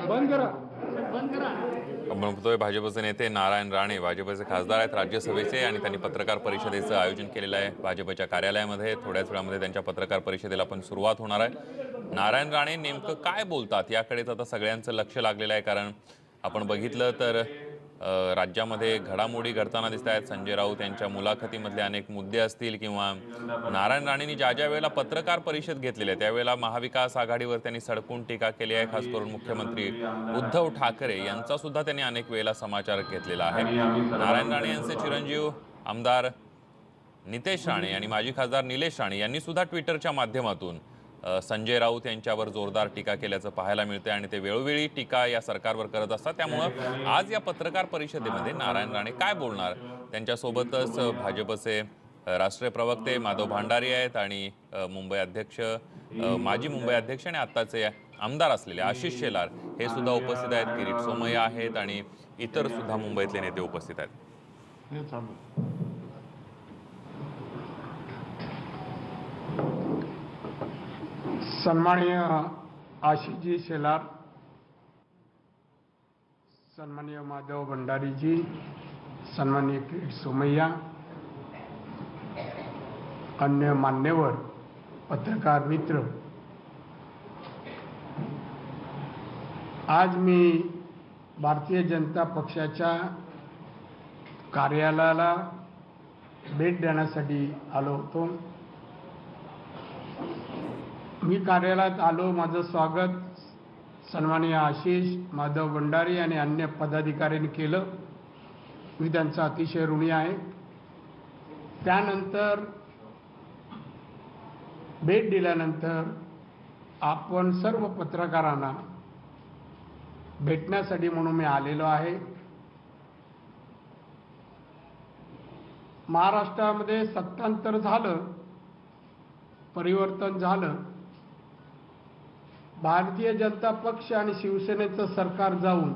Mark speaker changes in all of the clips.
Speaker 1: आपण बघतोय भाजपचे नेते नारायण राणे भाजपचे खासदार आहेत राज्यसभेचे आणि त्यांनी पत्रकार परिषदेचं आयोजन केलेलं आहे भाजपच्या कार्यालयामध्ये। थोड्याच वेळामध्ये त्यांच्या पत्रकार परिषदेला पण सुरुवात होणार आहे। नारायण राणे नेमकं काय बोलतात याकडेच आता सगळ्यांचं लक्ष लागलेलं आहे, कारण आपण बघितलं तर राज्यामध्ये घडामोडी घडताना दिसत आहेत। संजय राऊत यांच्या मुलाखतीमधले अनेक मुद्दे असतील किंवा नारायण राणेंनी ज्या वेळेला पत्रकार परिषद घेतलेली आहे त्यावेळेला महाविकास आघाडीवर त्यांनी सडकून टीका केली आहे। खास करून मुख्यमंत्री उद्धव ठाकरे यांचा सुद्धा त्यांनी अनेक वेळेला समाचार घेतलेला आहे। नारायण राणे यांचे चिरंजीव आमदार नितेश राणे आणि माजी खासदार निलेश राणे यांनी सुद्धा ट्विटरच्या माध्यमातून संजय राऊत यांच्यावर जोरदार टीका केल्याचं पाहायला मिळते आणि ते वेळोवेळी टीका या सरकारवर करत असतात। त्यामुळे आज या पत्रकार परिषदेमध्ये नारायण राणे काय बोलणार, त्यांच्यासोबतच भाजपचे राष्ट्रीय प्रवक्ते माधव भांडारी आहेत आणि मुंबई अध्यक्ष माजी मुंबई अध्यक्ष आणि आत्ताचे आमदार असलेले आशिष शेलार हे सुद्धा उपस्थित आहेत। किरीट सोमय्या आहेत आणि इतर सुद्धा मुंबईतले नेते उपस्थित आहेत।
Speaker 2: सन्माननीय आशिषजी शेलार, सन्माननीय माधव भंडारी जी, सन्माननीय किरीट सोमय्या, अन्य मान्यवर पत्रकार मित्र, आज मी भारतीय जनता पक्षाच्या कार्यालयाला भेट देण्यासाठी आलो होतो। मी कार्यालयात आलो, माझं स्वागत सन्माननीय आशिष माधव भंडारी आणि अन्य पदाधिकाऱ्यांनी केलं, मी त्यांचा अतिशय ऋणी आहे। त्यानंतर भेट दिल्यानंतर आपण सर्व पत्रकारांना भेटण्यासाठी म्हणून मी आलेलो आहे। महाराष्ट्रामध्ये सत्तांतर झालं, परिवर्तन झालं, भारतीय जनता पक्ष आणि शिवसेनेचं सरकार जाऊन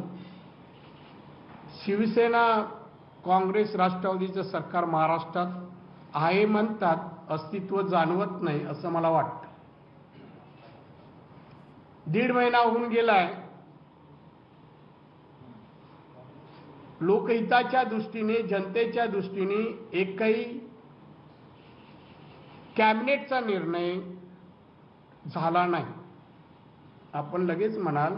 Speaker 2: शिवसेना काँग्रेस राष्ट्रवादीचं सरकार महाराष्ट्रात आहे म्हणतात, अस्तित्व जाणवत नाही असं मला वाटतं। 1.5 महिना होऊन गेलाय। लोकहिताच्या दृष्टीने, जनतेच्या दृष्टीने एकही कॅबिनेटचा निर्णय झाला नाही। आपण लगेच म्हणाल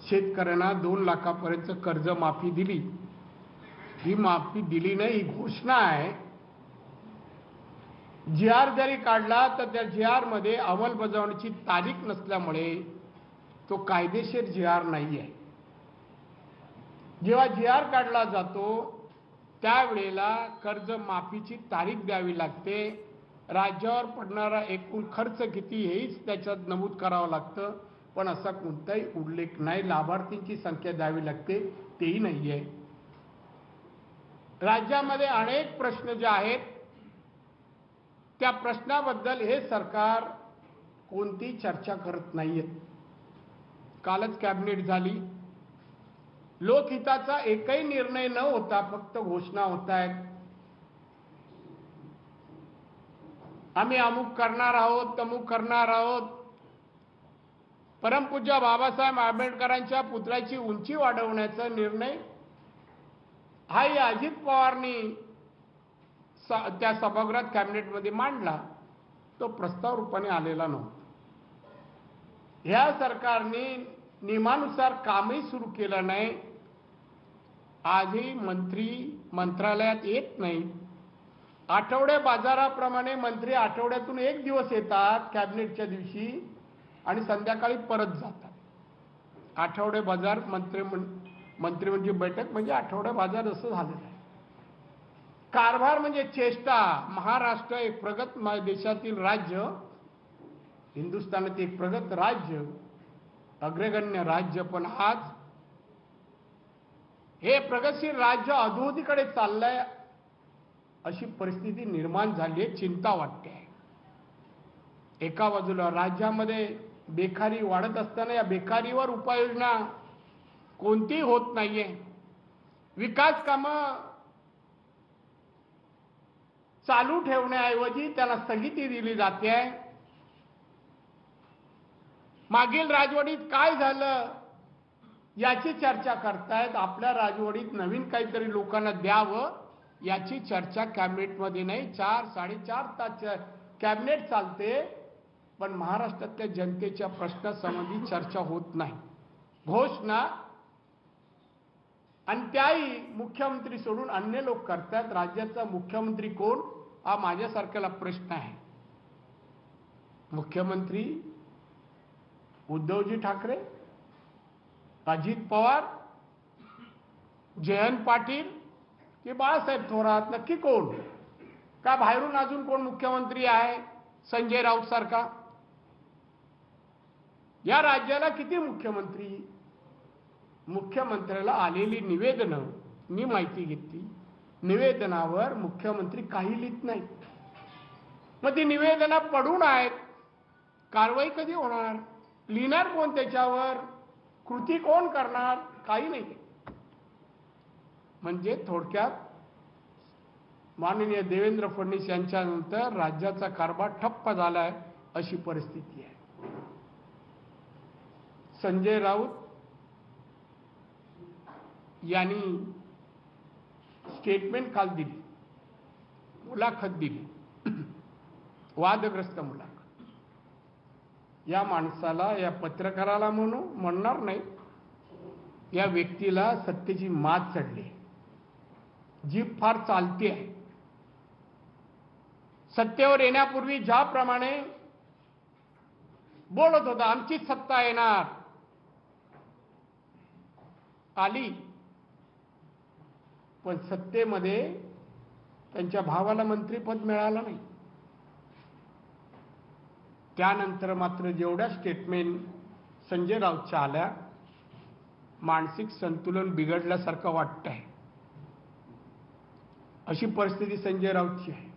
Speaker 2: शेतकऱ्यांना 2 लाखापर्यंत कर्जमाफी दिली, ही माफी दिली नाही, ही घोषणा आहे। जी-आर जरी काढला तर त्या जी-आर मध्ये अंमलबजावणीची तारीख नसल्यामुळे तो कायदेशीर जी-आर नाही आहे। जेव्हा जी-आर काढला जातो त्यावेळेला कर्जमाफीची तारीख द्यावी लागते, राज्यावर पडणारा एकूण खर्च किती हेच त्याच्यात नमूद करावं लागतं, पण असा कोणताही उल्लेख नाही। लाभार्थींची संख्या द्यावी लागते, तेही नाही आहे। राज्यामध्ये अनेक प्रश्न जे आहेत त्या प्रश्नाबद्दल हे सरकार कोणती चर्चा करत नाहीये। कालच कॅबिनेट झाली, लोकहिताचा एकही निर्णय न होता फक्त घोषणा होत आहेत। आम्ही अमुक करणार आहोत, तमुक करणार आहोत। परमपूज्य बाबासाहेब आंबेडकरांच्या पुतळ्याची उंची वाढवण्याचा निर्णय हाही अजित पवारनी त्या सभागृहात कॅबिनेटमध्ये मांडला, तो प्रस्ताव रूपाने आलेला नव्हता। ह्या सरकारने नियमानुसार कामही सुरू केलं नाही। आजही मंत्री मंत्रालयात येत नाही। आठवडे बाजाराप्रमाणे मंत्री आठवड्यातून 1 दिवस येतात कॅबिनेटच्या दिवशी आणि संध्याकाळी परत जातात। आठवडे बाजार मंत्री म्हणजे बैठक म्हणजे आठवडे बाजार असं झालेलं आहे। कारभार म्हणजे चेष्टा। महाराष्ट्र एक प्रगत देशातील राज्य, हिंदुस्थानात एक प्रगत राज्य, अग्रगण्य राज्य, पण आज हे प्रगतशील राज्य अधोगतीकडे चाललंय अशी परिस्थिती निर्माण झाली आहे। चिंता वाटते आहे। एका बाजूला राज्यामध्ये बेकारी वाढत असताना या बेकारीवर उपाययोजना कोणतीही होत नाहीये। विकास कामं चालू ठेवण्याऐवजी त्याला स्थगिती दिली जाते आहे। मागील राजवटीत काय झालं याची चर्चा करतायत. आपल्या राजवडीत नवीन काहीतरी लोकांना द्यावं याची चर्चा कॅबिनेटमध्ये नाही. 4-4.5 तास कॅबिनेट चालते, पण महाराष्ट्रातल्या जनतेच्या प्रश्नासंबंधी चर्चा होत नाही. घोषणा आणि त्याही मुख्यमंत्री सोडून अन्य लोक करतात. राज्याचा मुख्यमंत्री कोण हा माझ्यासारख्याला प्रश्न आहे. मुख्यमंत्री उद्धवजी ठाकरे, अजित पवार, जयंत पाटील की बाळासाहेब थोरात? नक्की कोण? का बाहेरून अजून कोण मुख्यमंत्री आहे संजय राऊत सारखा? या राज्याला किती मुख्यमंत्री? मुख्यमंत्र्याला आलेली निवेदनं मी माहिती घेतली. निवेदनावर मुख्यमंत्री काही लिहित नाही. मग ती निवेदनं पडून आहेत. कारवाई कधी होणार? लिहिणार कोण त्याच्यावर? कृती कोण करणार? काही नाही. म्हणजे थोडक्यात माननीय देवेंद्र फडणवीस यांच्यानंतर राज्याचा कारभार ठप्प झालाय अशी परिस्थिती आहे. संजय राऊत यांनी स्टेटमेंट काल दिली, मुलाखत दिली, वादग्रस्त मुलाखत. या माणसाला, या पत्रकाराला म्हणणार नाही, या व्यक्तीला सत्तेची मात चढली. जीभ फार चालती आहे. सत्तेवर येण्यापूर्वी ज्याप्रमाणे बोलत होता आमचीच सत्ता येणार, आली, पण सत्तेमध्ये त्यांच्या भावाला मंत्रिपद मिळालं नाही. त्यानंतर मात्र जेवढ्या स्टेटमेंट संजय राऊतच्या आल्या, मानसिक संतुलन बिघडल्यासारखं वाटत आहे. अशी परिस्थिती संजय राऊतची आहे.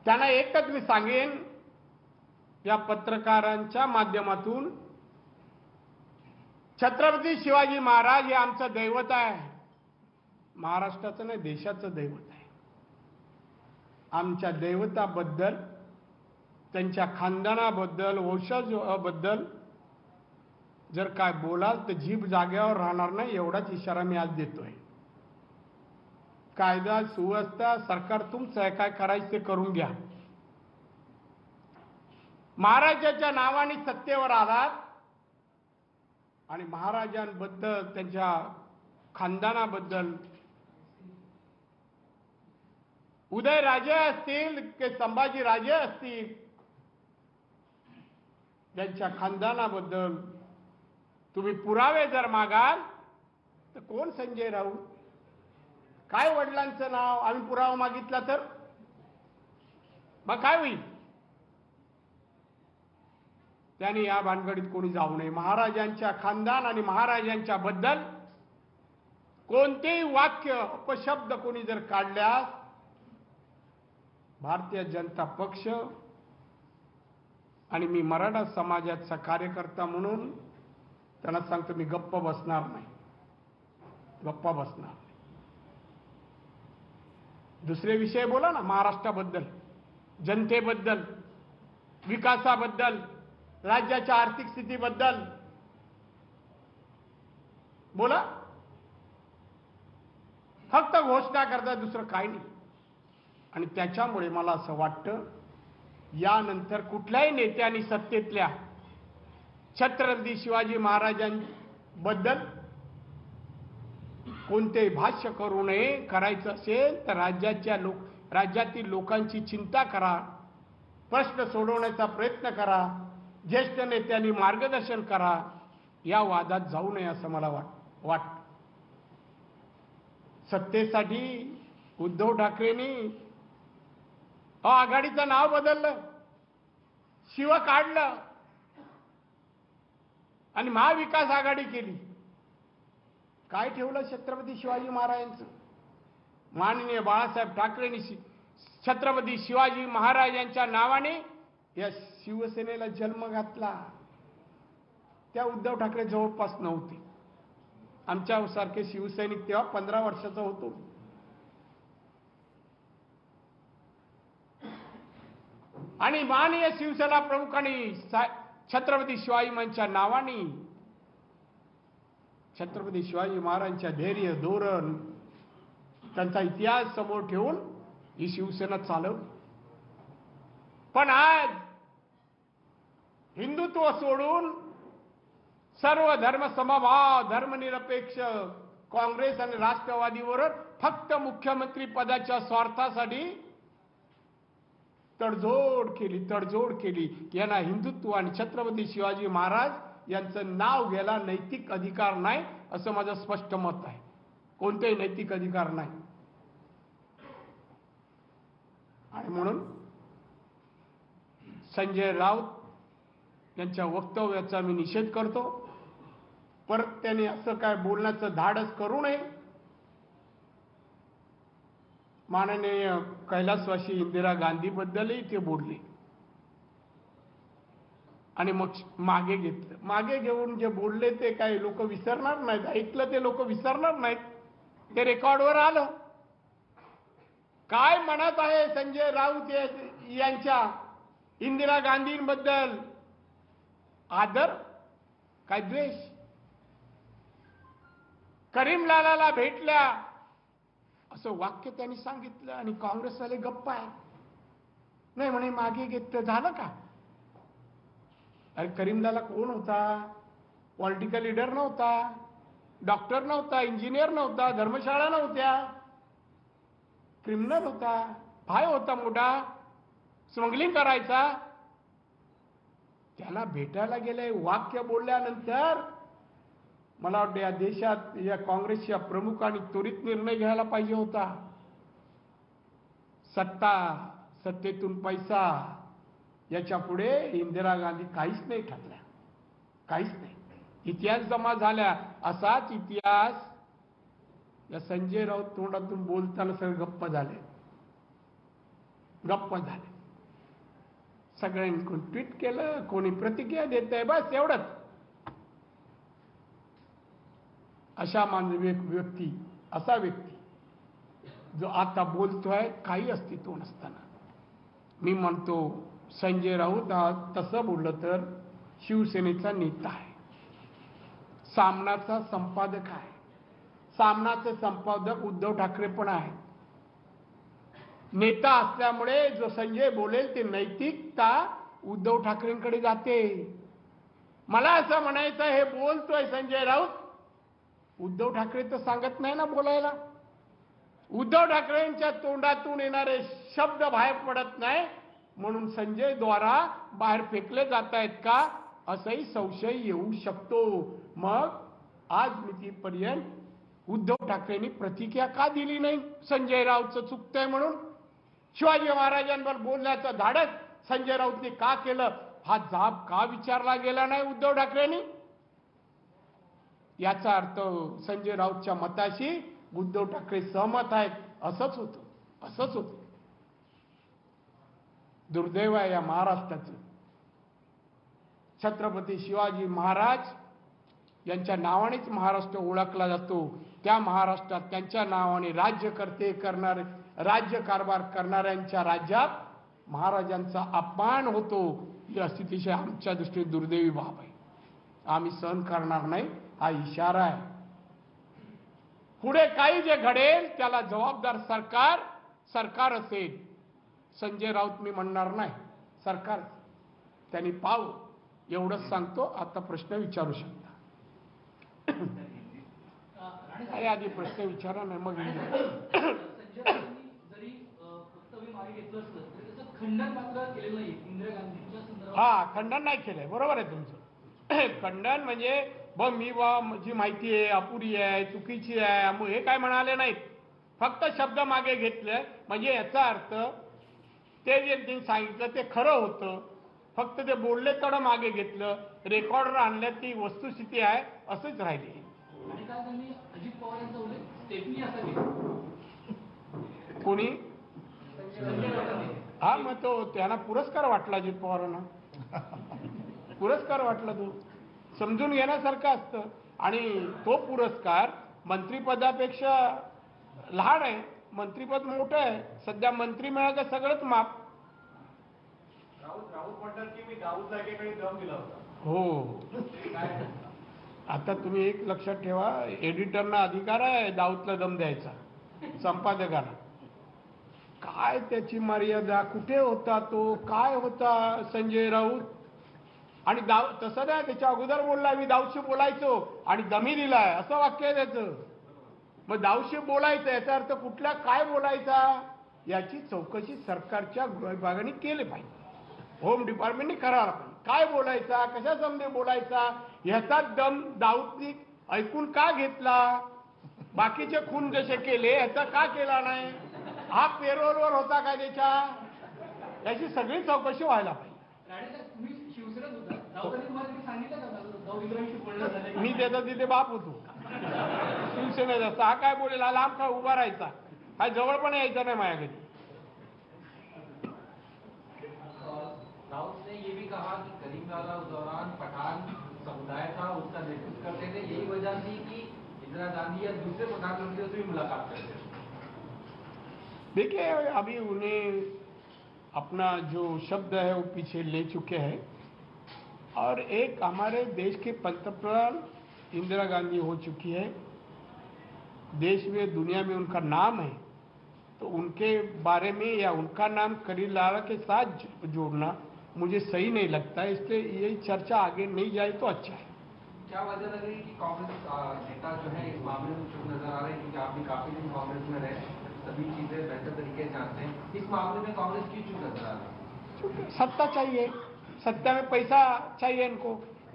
Speaker 2: त्यांना एकच मी सांगेन या पत्रकारांच्या माध्यमातून, छत्रपती शिवाजी महाराज हे आमचं दैवत आहे. महाराष्ट्राचं नाही, देशाचं दैवत आहे. आमच्या दैवताबद्दल, त्यांच्या खानदानाबद्दल, वंशजाबद्दल जर काय बोलाल तर जीभ जाग्यावर राहणार नाही, एवढाच इशारा मी आज देतोय. कायदा सुव्यवस्था सरकार तुमचं आहे, काय करायचं ते करून घ्या. महाराजाच्या नावाने सत्तेवर आलात आणि महाराजांबद्दल, त्यांच्या खानदानाबद्दल, उदयराजे असतील की संभाजी राजे असतील, त्यांच्या खानदानाबद्दल तुम्ही पुरावे जर मागाल तर कोण संजय राऊत? काय वडिलांचं नाव? आम्ही पुरावा मागितला तर मग काय होईल? त्यांनी या भानगडीत कोणी जाऊ नये. महाराजांच्या खानदान आणि महाराजांच्या बद्दल कोणतेही वाक्य, अपशब्द कोणी जर काढल्यास भारतीय जनता पक्ष आणि मी मराठा समाजाचा कार्यकर्ता म्हणून त्यांना सांगतो, मी गप्प बसणार नाही, गप्प बसणार नाही. दुसरे विषय बोला ना, महाराष्ट्राबद्दल, जनतेबद्दल, विकासाबद्दल, राज्याच्या आर्थिक स्थितीबद्दल बोला. फक्त घोषणा करता, दुसरं काही नाही. आणि त्याच्यामुळे मला असं वाटतं, यानंतर कुठल्याही नेत्यांनी सत्तेतल्या छत्रपती शिवाजी महाराजांबद्दल कोणतेही भाष्य करू नये. करायचं असेल तर राज्यातील लोकांची चिंता करा, प्रश्न सोडवण्याचा प्रयत्न करा, ज्येष्ठ नेत्यांनी मार्गदर्शन करा. या वादात जाऊ नये असं मला वाटतं. सत्तेसाठी उद्धव ठाकरेंनी आघाडीचं नाव बदललं, शिव काढलं आणि महाविकास आघाडी केली. काय ठेवलं छत्रपती शिवाजी महाराजांचं? माननीय बाळासाहेब ठाकरेंनी छत्रपती शिवाजी महाराजांच्या नावाने या शिवसेनेला जन्म घातला. त्या उद्धव ठाकरे जवळपास नव्हते. आमच्यासारखे शिवसैनिक तेव्हा 15 वर्षाचा होतो. आणि माननीय शिवसेना प्रमुखांनी छत्रपती शिवाजी महाराजांच्या नावाने छत्रपती शिवाजी महाराजांच्या धैर्य, धोरण, त्यांचा इतिहास समोर ठेवून ही शिवसेना चालवली. पण आज हिंदुत्व सोडून सर्व धर्म समभाव, धर्मनिरपेक्ष काँग्रेस आणि राष्ट्रवादीवर फक्त मुख्यमंत्री पदाच्या स्वार्थासाठी तडजोड केली. यांना हिंदुत्व आणि छत्रपती शिवाजी महाराज यांचं नाव घ्यायला नैतिक अधिकार नाही, असं माझं स्पष्ट मत आहे. कोणतेही नैतिक अधिकार नाही. आणि म्हणून संजय राऊत यांच्या वक्तव्याचा मी निषेध करतो. परत त्यांनी असं काय बोलण्याचं धाडस करू नये. माननीय कैलासवासी इंदिरा गांधीबद्दलही ते बोलले आणि मग मागे घेतलं. मागे घेऊन जे बोलले ते काही लोक विसरणार नाहीत. ऐकलं ते लोक विसरणार नाहीत. ते रेकॉर्डवर आलं. काय म्हणत आहे संजय राऊत यांच्या इंदिरा गांधींबद्दल? आदर काय द्वेष? करीमलालाला भेटल्या असं वाक्य त्यांनी सांगितलं आणि काँग्रेसवाले गप्प आहे. नाही म्हणे मागे घेतलं. झालं का? अरे करीमलाला कोण होता? पॉलिटिकल लीडर नव्हता, डॉक्टर नव्हता, इंजिनियर नव्हता, धर्मशाळा नव्हत्या, क्रिमिनल होता, भाई होता मोठा, स्मगलिंग करायचा. त्याला भेटायला गेले. वाक्य बोलल्यानंतर मला वाटतं या देशात या काँग्रेसच्या प्रमुखांनी त्वरित निर्णय घ्यायला पाहिजे होता. सत्ता, सत्तेतून पैसा याच्या पुढे इंदिरा गांधी काहीच नाही ठरल्या. काहीच नाही. इतिहास जमा झाल्या. असाच इतिहास या संजय राऊत तोंडातून बोलताना सगळे गप्प झाले. सगळ्यांनी कोण ट्विट केलं, कोणी प्रतिक्रिया देत आहे, बस एवढंच. असा व्यक्ती जो आता बोलतोय काही अस्तित्व नसताना. मी म्हणतो संजय राऊत तसं बोललं तर शिवसेनेचा नेता आहे, सामनाचा संपादक आहे. सामनाचे संपादक उद्धव ठाकरे पण आहेत. नेता असल्यामुळे जो संजय बोलेल ते नैतिकता उद्धव ठाकरेंकडे जाते. मला असं म्हणायचं, हे बोलतोय संजय राऊत, उद्धव ठाकरे तर सांगत नाही ना बोलायला. उद्धव ठाकरेंच्या तोंडातून येणारे शब्द बाहेर पडत नाही म्हणून संजय द्वारा बाहेर फेकले जात आहेत का, असाही संशय येऊ शकतो. मग आज मितीपर्यंत उद्धव ठाकरेंनी प्रतिक्रिया का दिली नाही? संजय राऊतचं चुकतंय म्हणून. शिवाजी महाराजांवर बोलण्याचं धाडस संजय राऊतने का केलं, हा जाब का विचारला गेला नाही उद्धव ठाकरेंनी? याचा अर्थ संजय राऊतच्या मताशी उद्धव ठाकरे सहमत आहेत, असंच होतं. दुर्दैव आहे या महाराष्ट्राचं. छत्रपती शिवाजी महाराज यांच्या नावानेच महाराष्ट्र ओळखला जातो. त्या महाराष्ट्रात त्यांच्या नावाने राज्यकारभार करणाऱ्यांच्या राज्यात महाराजांचा अपमान होतो. ही अतिशय आमच्या दृष्टीने दुर्दैवी बाब आहे. आम्ही सहन करणार नाही, हा इशारा आहे. पुढे काही जे घडेल त्याला जबाबदार सरकार असेल. संजय राऊत मी म्हणणार नाही, सरकार त्यांनी पाहावं, एवढंच सांगतो. आता प्रश्न विचारू शकता. अरे आधी प्रश्न विचारा नाही मग हा खंडन नाही केलंय. बरोबर आहे तुमचं. खंडन म्हणजे जी माहिती आहे अपुरी आहे, चुकीची आहे, हे काय म्हणाले नाहीत. फक्त शब्द मागे घेतले. म्हणजे याचा अर्थ ते जे त्यांनी सांगितलं ते खरं होतं, फक्त ते बोलले तर मागे घेतलं. रेकॉर्डर आणलं ती वस्तुस्थिती आहे असंच राहिली. कोणी हा मग तो त्यांना पुरस्कार वाटला. अजित पवारांना पुरस्कार वाटला. तो समजून घेण्यासारखं असतं. आणि तो पुरस्कार मंत्रिपदापेक्षा लहान आहे, मंत्रिपद मोठं आहे. सध्या मंत्री मिळालं सगळंच माप. राऊत म्हणतात की मी दाऊद जागेकडे दम दिला होता. हो आता तुम्ही एक लक्षात ठेवा, एडिटरना अधिकार आहे दाऊदला दम द्यायचा, संपादकाला. काय त्याची मर्यादा, कुठे होता तो, काय होता संजय राऊत. आणि तसं नाही, त्याच्या अगोदर बोलला मी दाऊदशी बोलायचो आणि दमी दिलाय, असं वाक्य आहे त्याचं. मग दाऊदशी बोलायचं याचा अर्थ कुठला, काय बोलायचा, याची चौकशी सरकारच्या विभागाने केली पाहिजे, होम डिपार्टमेंटने करायला पाहिजे. काय बोलायचा, कशा समजे बोलायचा, ह्याचा दम दाऊदनी ऐकून का घेतला, बाकीचे खून जसे केले ह्याचा का केला नाही, हा पेरोलवर होता का त्याच्या, याची सगळी चौकशी व्हायला पाहिजे. मी त्याचा तिथे बाप होतो शिवसेनेचा, हा काय बोलेल, हा लांब काय उभा राहायचा, हा जवळ पण यायचा नाही माझ्या घरी.
Speaker 3: राउत ने ये भी कहा कि करीमनाला उस दौरान पठान समुदाय था, उसका नेतृत्व करते थे, यही वजह थी कि इंदिरा गांधी या दूसरे प्रधानमंत्रियों से भी मुलाकात करते थे।
Speaker 2: देखिए अभी उन्हें अपना जो शब्द है वो पीछे ले चुके हैं, और एक हमारे देश के पंतप्रधान इंदिरा गांधी हो चुकी है, देश में दुनिया में उनका नाम है, तो उनके बारे में या उनका नाम करीमनाला के साथ जोड़ना मुझे सही नहीं लगता है, इसलिए ये चर्चा आगे नहीं जाए तो अच्छा है।
Speaker 3: क्या वजह लग रही है कि कांग्रेस नेता जो है इस मामले में चुप नजर आ रहे हैं, क्योंकि आप भी काफी दिन कांग्रेस में रहे, सभी चीजें बेहतर तरीके से जानते हैं, इस मामले में कांग्रेस क्यों चुप नजर आ रही है?
Speaker 2: सत्ता चाहिए, सत्ता में पैसा चाहिए इनको,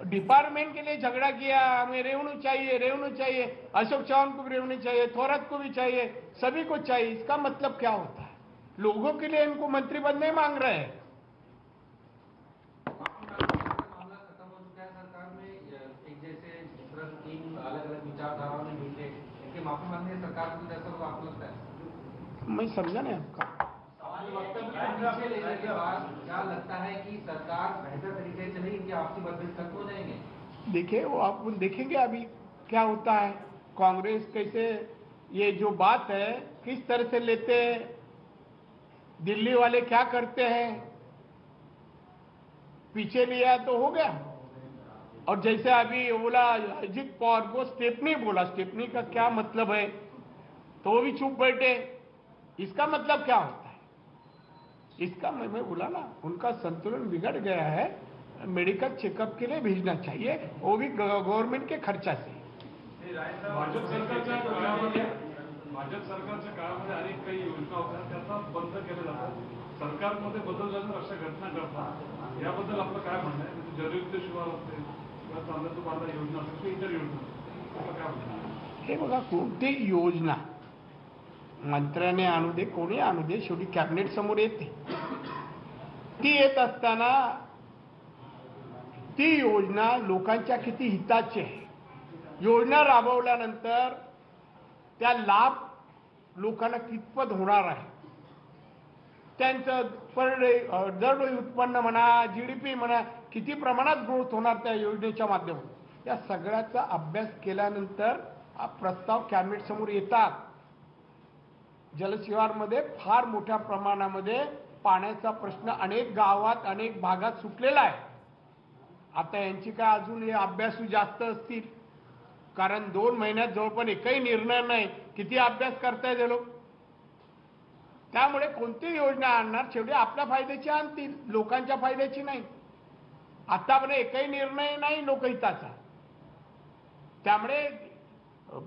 Speaker 2: डिपार्टमेंट के लिए झगड़ा किया, हमें रेवेन्यू चाहिए, अशोक चौहान को भी रेवेन्यू चाहिए, थोरात को भी चाहिए, सभी को चाहिए। इसका मतलब क्या होता है, लोगों के लिए इनको मंत्री पद नहीं मांग रहे हैं।
Speaker 3: मामला खत्म हो चुका है सरकार में, एक जैसे जिस तरह से 3 अलग-अलग विचारधाराओं ने मिलकर इनके माफी मांगने से सरकार को ऐसा होगा, आपको लगता है?
Speaker 2: मैं समझा नहीं आपका
Speaker 3: पीछे लेने के बाद क्या लगता है कि सरकार बेहतर तरीके से चलेगी, कि आपसी मतभेद खत्म हो जाएंगे?
Speaker 2: देखिए वो आप देखेंगे अभी क्या होता है, कांग्रेस कैसे ये जो बात है किस तरह से लेते हैं, दिल्ली वाले क्या करते हैं, पीछे लिया तो हो गया। और जैसे अभी बोला अजित पवार को स्टेपनी बोला, स्टेपनी का क्या मतलब है, तो वो भी चुप बैठे, इसका मतलब क्या होता है, इसका मैं बोला ना, उनका संतुलन बिगड़ गया है, मेडिकल चेकअप के लिए भेजना चाहिए, वो भी गवर्नमेंट के खर्चा से।
Speaker 4: भाजप सरकारच्या काळामध्ये अनेक काही योजना होत्या, त्याचा बंद केल्या जातात, सरकारमध्ये बदल झाल्यानंतर अशा घटना घडतात, याबद्दल आपलं काय म्हणणं आहे? म्हणजे जलयुक्त शिवार असेल किंवा तांदळाचा बांधा योजना असेल किंवा इतर योजना, आपलं काय म्हणणं आहे?
Speaker 2: हे बघा, कोणतीही योजना मंत्र्याने आणू दे, कोणी आणू दे, शेवटी कॅबिनेट समोर येते, ती येत असताना ती योजना लोकांच्या किती हिताची आहे, योजना राबवल्यानंतर त्या लाभ लोकांना कितपत होणार आहे, त्यांचं पर डे दरडोई उत्पन्न म्हणा, GDP म्हणा, किती प्रमाणात ग्रोथ होणार त्या योजनेच्या माध्यमातून, या सगळ्याचा अभ्यास केल्यानंतर हा प्रस्ताव कॅबिनेट समोर येतात. जलशिवारमध्ये फार मोठ्या प्रमाणामध्ये पाण्याचा प्रश्न अनेक गावात अनेक भागात सुटलेला आहे. आता यांची काय अजून हे अभ्यासू जास्त असतील, कारण 2 महिन्यात जवळपास एकही निर्णय नाही, किती अभ्यास करतायत हे लोक. त्यामुळे कोणती योजना आणणार, शेवटी आपल्या फायद्याची आणतील, लोकांच्या फायद्याची नाही. आतापर्यंत एकही निर्णय नाही लोकहिताचा. त्यामुळे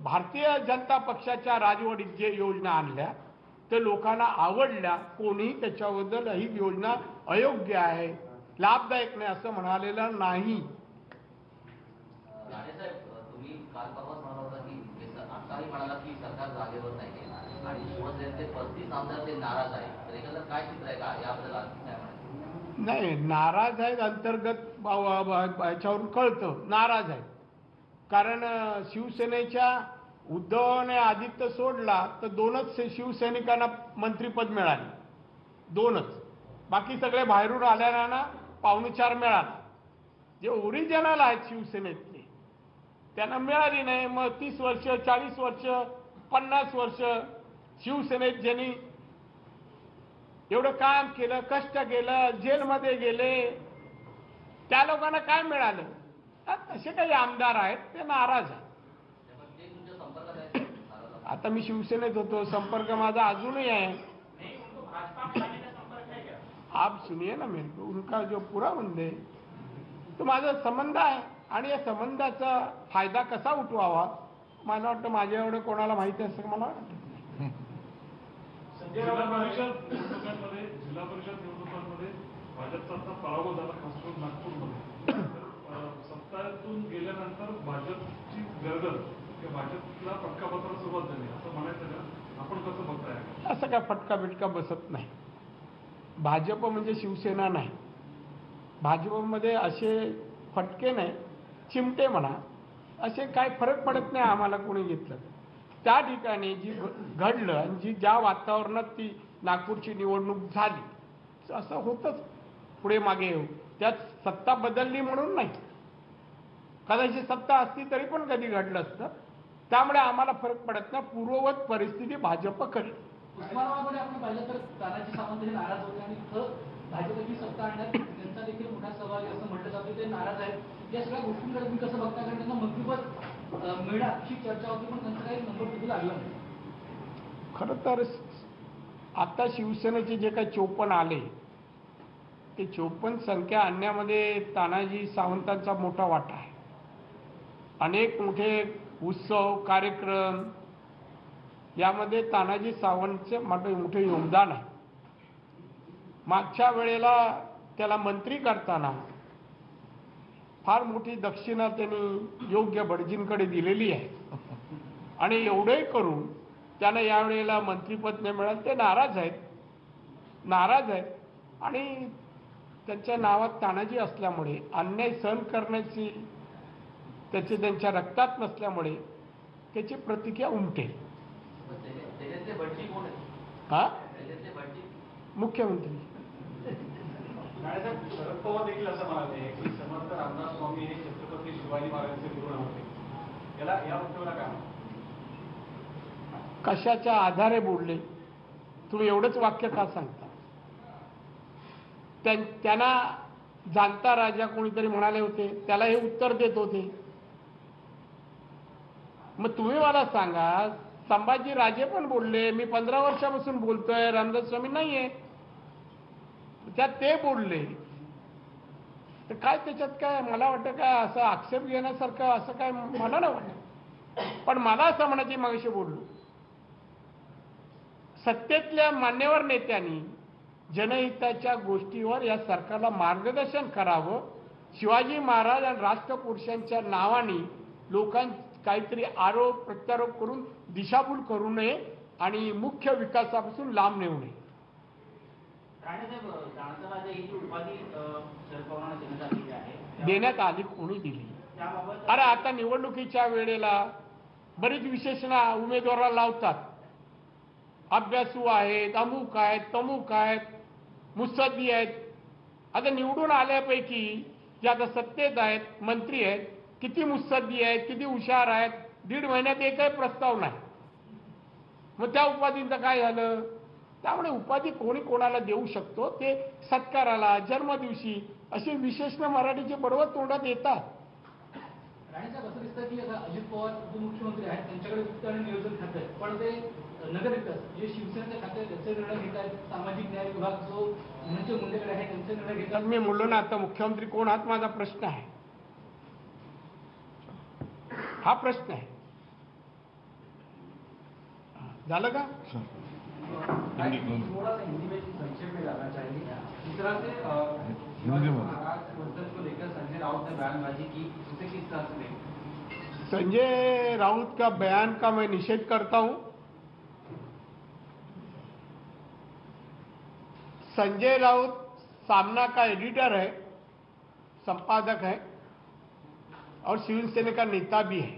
Speaker 2: भारतीय जनता पक्षाच्या राजवटीत जे योजना आणल्या ते लोकांना आवडल्या, कोणीही त्याच्याबद्दल ही योजना अयोग्य आहे, लाभदायक नाही असं म्हणालेलं नाही.
Speaker 5: राणे साहेब, तुम्ही काल परवाच म्हणाला होता की आताही म्हणाला की सरकार जागेवर नाही आणि शिवसेनेचे 35 आमदार ते नाराज आहे, तर एखादं काय चित्र आहे का याबद्दल आणखी काय म्हणायचं?
Speaker 2: नाही, नाराज आहेत अंतर्गत याच्यावरून कळतं नाराज आहेत. कारण शिवसेनेच्या उद्धवने आदित्य सोडला तर 2च शिवसैनिकांना मंत्रीपद मिळाले, 2च, बाकी सगळे बाहेरून आल्याना 4.25 मिळाला. जे ओरिजिनल आहेत शिवसेनेतले त्यांना मिळाली नाही. मग 30 वर्ष 40 वर्ष 50 वर्ष शिवसेनेत ज्यांनी एवढं काम केलं, कष्ट केलं, जेलमध्ये गेले, त्या लोकांना काय मिळालं? असे काही आमदार आहेत ते नाराज आहेत.
Speaker 5: पण ते तुमच्या संपर्कात आहेत नाराज.
Speaker 2: आता मी शिवसेनेत होतो, संपर्क माझा अजूनही आहे. आप सुनिए ना मेरे को, उनका जो पूरा बंदे तो माझा संबंध आहे आणि या संबंधाचा फायदा कसा उठवावा मला वाटतं माझ्या एवढं कोणाला माहिती असं मला वाटतं.
Speaker 4: जिल्हा परिषद निवडणुकांमध्ये भाजपचा आता पराभव झाला, खास करून नागपूरमध्ये. तर सत्तातून गेल्यानंतर भाजपची गर्दन किंवा भाजपला फटका बसायला सुरुवात झाली असं म्हणायचं का? आपण कसं बघताय?
Speaker 2: असं काय फटका बिटका बसत नाही. भाजप म्हणजे शिवसेना नाही. भाजपमध्ये असे फटके नाही, चिमटे म्हणा, असे काय फरक पडत नाही आम्हाला कोणी घेतलं. त्या ठिकाणी जी घडलं आणि जी ज्या वातावरणात ती नागपूरची निवडणूक झाली असं होतंच पुढे मागे येऊ. त्यात सत्ता बदलली म्हणून नाही, कदाचित सत्ता असती तरी पण कधी घडलं असतं. त्यामुळे आम्हाला फरक पडत नाही. पूर्ववत परिस्थिती भाजप करेल.
Speaker 6: उस्मानाबादमध्ये आपण पाहिलं तर तानाजी सावंत हे नाराज होते आणि इथं भाजपची सत्ता आणण्यात त्यांचा देखील मोठा सहभाग आहे असं म्हटलं जातं. ते नाराज आहेत. या सगळ्या गोष्टींकडे तुम्ही कसं बघता? कारण त्यांना मंत्रिपद मिळणार अशी चर्चा होती, पण त्यांचा काही नंबर तिथे लागला नाही.
Speaker 2: खरं तर आता शिवसेनेचे जे काही 54 आले ते 54 संख्या आणण्यामध्ये तानाजी सावंतांचा मोठा वाटा आहे. अनेक मोठे उत्सव कार्यक्रम यामध्ये तानाजी सावंतचे मोठे योगदान आहे. मागच्या वेळेला त्याला मंत्री करताना फार मोठी दक्षिणा त्यांनी योग्य भटजींकडे दिलेली आहे आणि एवढंही करून त्यांना यावेळेला मंत्रिपद नाही मिळालं. ते नाराज आहेत आणि त्यांच्या नावात तानाजी असल्यामुळे अन्याय सहन करण्याची त्यांच्या रक्तात नसल्यामुळे त्याची प्रतिक्रिया उमटेल.
Speaker 5: त्याच्यातले भटजी कोण आहेत?
Speaker 2: हा
Speaker 5: त्याच्यातले भटजी
Speaker 2: मुख्यमंत्री.
Speaker 7: मॅडम, शरद पवार देखील असं म्हणाले की समर्थ रामदास स्वामी हे छत्रपती शिवाजी महाराजांचे गुरु नव्हते. या वक्तव्याला काय म्हणतात?
Speaker 2: कशाच्या आधारे बोलले? तुम्ही एवढंच वाक्य का सांगता? त्यांना जाणता राजा कोणीतरी म्हणाले होते, त्याला हे उत्तर देत होते. मग तुम्ही मला सांगा, संभाजी राजे पण बोलले, मी 15 वर्षापासून बोलतोय, रामदास स्वामी नाहीये, त्यात ते बोलले, तर काय त्याच्यात काय मला वाटतं काय असं आक्षेप घेण्यासारखं असं काय मला नाही वाटत. पण मला असं म्हणायचे, मागाशी बोललो, सत्तेतल्या मान्यवर नेत्यांनी जनहिताच्या गोष्टीवर या सरकारला मार्गदर्शन करावं. शिवाजी महाराज आणि राष्ट्रपुरुषांच्या नावाने लोकांना काहीतरी आरोप प्रत्यारोप करून दिशाभूल करू नये आणि मुख्य विकासापासून लांब नेऊ नये. देण्यात आली, कोणी दिली? अरे आता निवडणुकीच्या वेळेला बरीच विशेषणा उमेदवाराला लावतात. अभ्यासू आहेत, अमुक आहेत, तमुक आहेत, मुत्सद्दी आहेत. आता निवडून आल्यापैकी जे आता सत्तेत आहेत, मंत्री आहेत, किती मुत्सद्दी आहेत, किती हुशार आहेत, 1.5 महिन्यात एकही प्रस्ताव नाही. मग त्या उपाधींचं काय झालं? त्यामुळे उपाधी कोणी कोणाला देऊ शकतो. ते सत्काराला, जन्मदिवशी अशी विशेषणं मराठीचे बरोबर तोंडात येतात.
Speaker 6: राणेसाहेब, असं दिसतं की आता अजित पवार उपमुख्यमंत्री आहेत, त्यांच्याकडे वित्त आणि नियोजन खातं आहे, पण ते नगरविकास जे शिवसेनेचे खाते त्याचे निर्णय घेत आहेत. सामाजिक न्याय विभाग जो धनंजय मुंडेकडे आहे त्यांचे निर्णय घेतात.
Speaker 2: मी बोललो ना आता मुख्यमंत्री कोण, हाच माझा प्रश्न आहे. हा प्रश्न आहे. झालं का?
Speaker 3: थोड़ा सा हिंदी में संक्षेप में जाना चाहिए. जिस तरह से शिवाजी महाराज वर्षन को लेकर संजय राउत ने बयानबाजी की, उसे किस तरह से देखें?
Speaker 2: संजय राउत का बयान का मैं निषेध करता हूं. संजय राउत सामना का एडिटर है, संपादक है और शिवसेना का नेता भी है.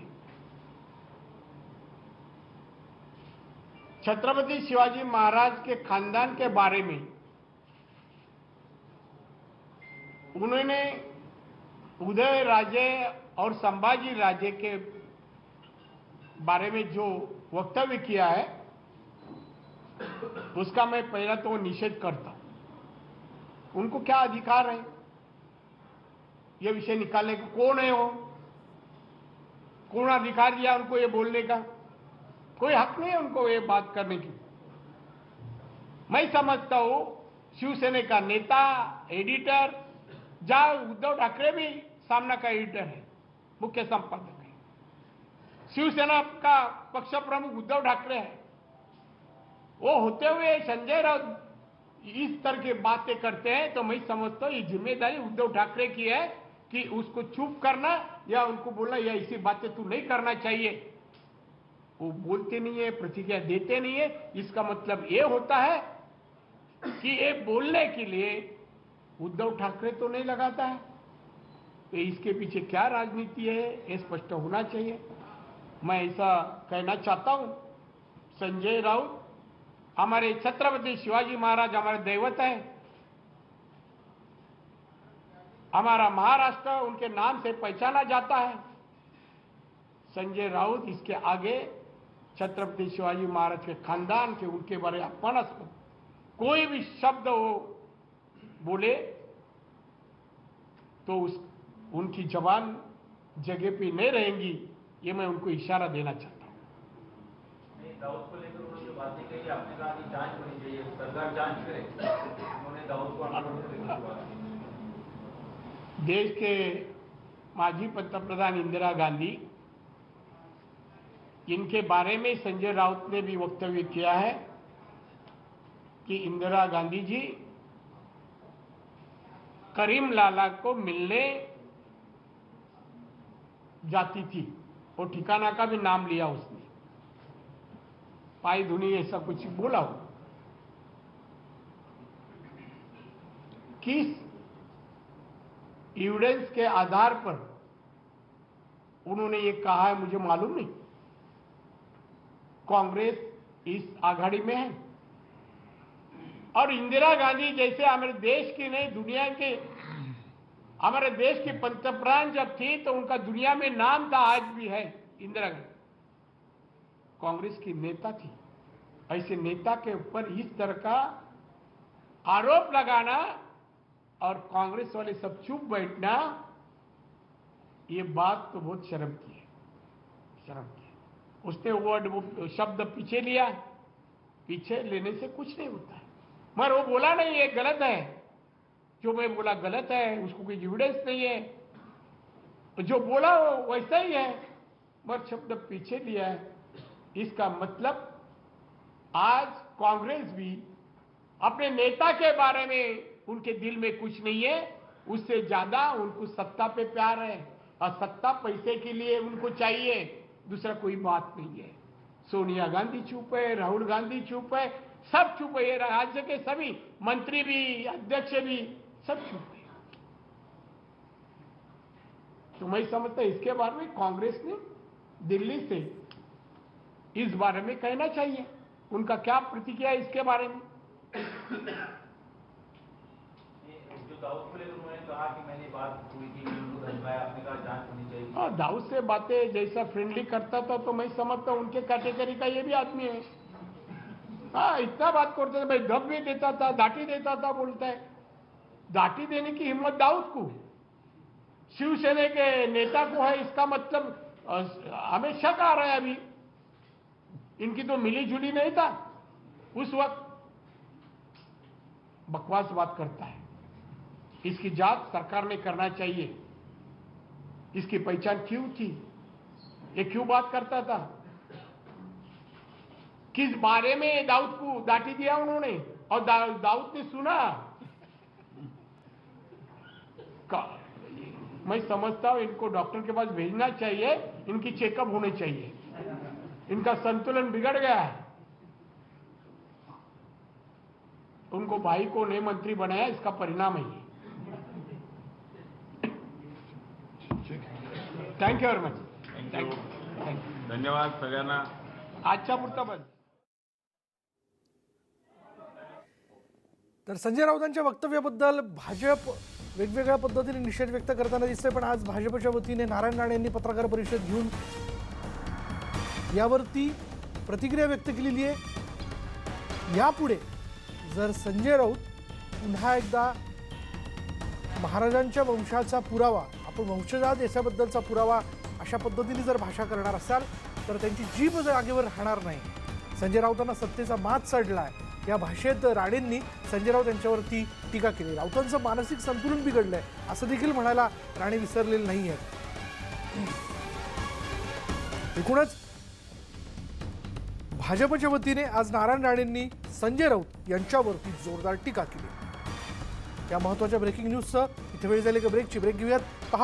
Speaker 2: छत्रपति शिवाजी महाराज के खानदान के बारे में उन्होंने उदय राजे और संभाजी राजे के बारे में जो वक्तव्य किया है उसका मैं पहला तो निषेध करता हूं. उनको क्या अधिकार है? ये विषय निकालने का? कौन है वो? कौन अधिकार दिया उनको ये बोलने का? कोई हक नहीं है उनको ये बात करने की। मैं समझता हूं शिवसेना का नेता, एडिटर, जहां उद्धव ठाकरे भी सामना का एडिटर है, मुख्य संपादक है, शिवसेना का पक्ष प्रमुख उद्धव ठाकरे है, वो होते हुए संजय राउत इस तरह की बातें करते हैं, तो मैं समझता हूं ये जिम्मेदारी उद्धव ठाकरे की है कि उसको चुप करना या उनको बोलना या ऐसी बातें तू नहीं करना चाहिए। वो बोलते नहीं है, प्रतिक्रिया देते नहीं है। इसका मतलब ये होता है कि ये बोलने के लिए उद्धव ठाकरे तो नहीं लगाता है, तो इसके पीछे क्या राजनीति है ये स्पष्ट होना चाहिए। मैं ऐसा कहना चाहता हूं, संजय राउत हमारे छत्रपति शिवाजी महाराज हमारे दैवत है, हमारा महाराष्ट्र उनके नाम से पहचाना जाता है। संजय राउत इसके आगे छत्रपति शिवाजी महाराज के खानदान के उनके बारे में अपमानास्पद कोई भी शब्द वो बोले तो उनकी जबान जगह पे नहीं रहेंगी, ये मैं उनको इशारा देना चाहता हूं।
Speaker 7: दाऊद को लेकर उन्होंने जो बातें कही, आपने कहा कि जांच होनी चाहिए, सरकार जांच करे, उन्होंने दाऊद को आंदोलन
Speaker 2: देश के माजी पंतप्रधान इंदिरा गांधी, इनके बारे में संजय राउत ने भी वक्तव्य किया है कि इंदिरा गांधी जी करीम लाला को मिलने जाती थी, और ठिकाना का भी नाम लिया उसने, पाई धुनी ऐसा कुछ बोला हो। किस एविडेंस के आधार पर उन्होंने ये कहा है मुझे मालूम नहीं। कांग्रेस इस आघाड़ी में है और इंदिरा गांधी जैसे हमारे देश की नहीं दुनिया के, हमारे देश की पंतप्रधान जब थी तो उनका दुनिया में नाम था, आज भी है। इंदिरा गांधी कांग्रेस की नेता थी। ऐसे नेता के ऊपर इस तरह का आरोप लगाना और कांग्रेस वाले सब चुप बैठना, ये बात तो बहुत शर्म की है, शर्म की है। उसने वो शब्द पीछे लिया, पीछे लेने से कुछ नहीं होता है। मगर वो बोला नहीं ये गलत है, जो मैं बोला गलत है, उसको कोई एविडेंस नहीं है, जो बोला वो वैसा ही है, मगर शब्द पीछे लिया है। इसका मतलब आज कांग्रेस भी अपने नेता के बारे में उनके दिल में कुछ नहीं है, उससे ज्यादा उनको सत्ता पे प्यार है, और सत्ता पैसे के लिए उनको चाहिए, दूसरा कोई बात नहीं है। सोनिया गांधी चुप है, राहुल गांधी चुप है, सब चुप है, राज्य के सभी मंत्री भी, अध्यक्ष भी सब चुप है। तो मैं समझता इसके बारे में कांग्रेस ने दिल्ली से इस बारे में कहना चाहिए, उनका क्या प्रतिक्रिया है इसके बारे में।
Speaker 7: जो दाऊद को लेकर उन्होंने कहा कि मैंने बात हुई थी, उनको धमकाया, आपने कहा जांच होनी चाहिए।
Speaker 2: हाँ, दाऊद से बातें जैसा फ्रेंडली करता था तो मैं समझता उनके कैटेगरी का ये भी आदमी है। हाँ, इतना बात करता था, भाई धब भी देता था, दाटी देता था, बोलता है। दाटी देने की हिम्मत दाऊद को, शिवसेना के नेता को है, इसका मतलब हमें शक आ रहा है अभी, इनकी तो मिली जुली नहीं था उस वक्त। बकवास बात करता है। इसकी जांच सरकार ने करना चाहिए, इसकी पहचान क्यों थी, ये क्यों बात करता था, किस बारे में दाऊद को दाटी दिया उन्होंने, और दाऊद ने सुना। मैं समझता हूं इनको डॉक्टर के पास भेजना चाहिए, इनकी चेकअप होने चाहिए, इनका संतुलन बिगड़ गया है। उनको भाई को नए मंत्री बनाया, इसका परिणाम है। थँक्यू व्हेरी मच, थँक्यू,
Speaker 1: धन्यवाद सगळ्यांना.
Speaker 2: आजच्या पुरता बस.
Speaker 8: तर संजय राऊतांच्या वक्तव्याबद्दल भाजप वेगवेगळ्या पद्धतीने निषेध व्यक्त करताना दिसते, पण आज भाजपच्या वतीने नारायण राणे यांनी पत्रकार परिषद घेऊन यावरती प्रतिक्रिया व्यक्त केलेली आहे. यापुढे जर संजय राऊत पुन्हा एकदा महाराजांच्या वंशाचा पुरावा, आपण वंशज आहात याच्याबद्दलचा पुरावा अशा पद्धतीने जर भाषा करणार असाल तर त्यांची जीभ जागेवर राहणार नाही. संजय राऊतांना सत्तेचा माज चढलाय या भाषेत राणेंनी संजय राऊत यांच्यावरती टीका केली. राऊतांचं मानसिक संतुलन बिघडलंय असं देखील म्हणायला राणे विसरलेले नाही आहेत. एकूणच भाजपच्या वतीने आज नारायण राणेंनी संजय राऊत यांच्यावरती जोरदार टीका केली. या महत्त्वाच्या ब्रेकिंग न्यूजचं इथे वेळ झाली का ब्रेकची. ब्रेक घेऊयात. पहा